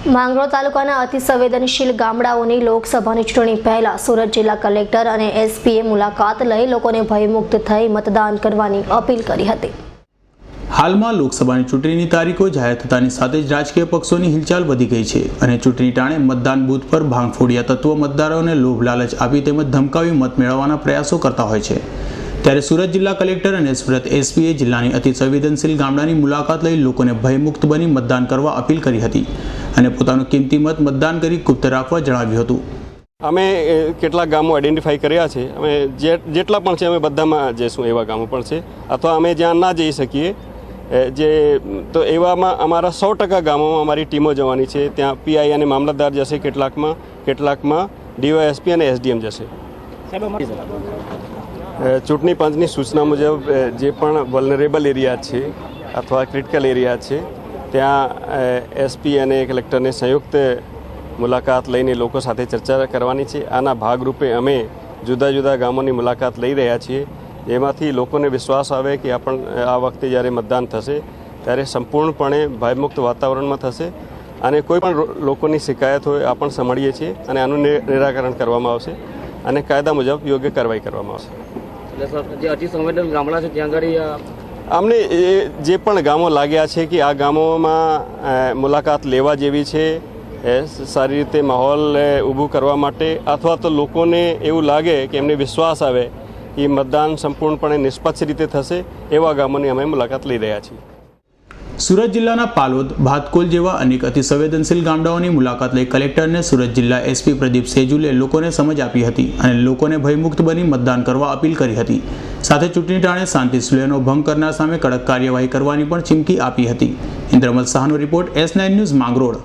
માંગરોળ તાલુકાના અતિ સંવેદનશીલ ગામડાઓની લોકસભાની ચૂંટણી પહેલા સુરત જિલ્લા કલેક્ટર અને એસપીએ મુલાકાત લઈ લોકોને ભયમુક્ત થઈ મતદાન કરવાની અપીલ કરી હતી। હાલમાં લોકસભાની ચૂંટણીની તારીખો જાહેર થતાની સાથે જ રાજકીય પક્ષોની હિલચાલ વધી ગઈ છે અને ચૂંટણી ટાણે મતદાન બૂથ પર ભાંગફોડિયા તત્વો મતદારોને લોભ લાલચ આપી તેમજ ધમકાવી મત મેળવવાના પ્રયાસો કરતા હોય છે। ત્યારે સુરત જિલ્લા કલેક્ટર અને સુરત એસપીએ જિલ્લાની અતિ સંવેદનશીલ ગામડાની મુલાકાત લઈ લોકોને ભયમુક્ત બની મતદાન કરવા અપીલ કરી હતી અને પોતાનો કિંમતી મત મતદાન કરી ગુપ્ત રાખવા જણાવ્યું હતું। અમે કેટલાક ગામો આઈડેન્ટિફાઈ કર્યા છે। અમે જેટલા પણ છે અમે બધામાં જઈશું એવા ગામો પણ છે અથવા અમે જ્યાં ના જઈ શકીએ તો એવામાં અમારા 100% ગામોમાં અમારી ટીમો જવાની છે। ત્યાં પીઆઈ અને મામલતદાર જશે, કેટલાકમાં ડીવાયએસપી અને એસડીએમ જશે। ચૂંટણી પંચની સૂચના મુજબ જે પણ વલ્નરેબલ એરિયા છે અથવા ક્રિટિકલ એરિયા છે ત્યાં એસપી અને કલેક્ટરને સંયુક્ત મુલાકાત લઈને લોકો સાથે ચર્ચા કરવાની છે। આના ભાગરૂપે અમે જુદા જુદા ગામોની મુલાકાત લઈ રહ્યા છીએ, જેમાંથી લોકોને વિશ્વાસ આવે કે આ વખતે જ્યારે મતદાન થશે ત્યારે સંપૂર્ણપણે ભયમુક્ત વાતાવરણમાં થશે અને કોઈ પણ લોકોની શિકાયત હોય આ પણ સાંભળીએ છીએ અને આનું નિરાકરણ કરવામાં આવશે અને કાયદા મુજબ યોગ્ય કાર્યવાહી કરવામાં આવશે। જે અતિ સંવેદનશીલ ગામડા છે ત્યાં આગળ અમને જે પણ ગામો લાગ્યા છે કે આ ગામોમાં મુલાકાત લેવા જેવી છે, સારી રીતે માહોલ ઊભું કરવા માટે અથવા તો લોકોને એવું લાગે કે એમને વિશ્વાસ આવે એ મતદાન સંપૂર્ણપણે નિષ્પક્ષ રીતે થશે એવા ગામોની અમે મુલાકાત લઈ રહ્યા છીએ। સુરત જિલ્લાના પાલોદ, ભાતકોલ જેવા અનેક અતિ સંવેદનશીલ ગામડાઓની મુલાકાત લઈ કલેક્ટરને સુરત જિલ્લા એસપી પ્રદીપ સેજુલે લોકોને સમજ આપી હતી અને લોકોને ભયમુક્ત બની મતદાન કરવા અપીલ કરી હતી। સાથે ચૂંટણી ટાણે શાંતિ સુલેહનો ભંગ કરનાર સામે કડક કાર્યવાહી કરવાની પણ ચીમકી આપી હતી। ઇન્દ્રમલ શાહનો રિપોર્ટ S9 ન્યૂઝ માંગરોળ।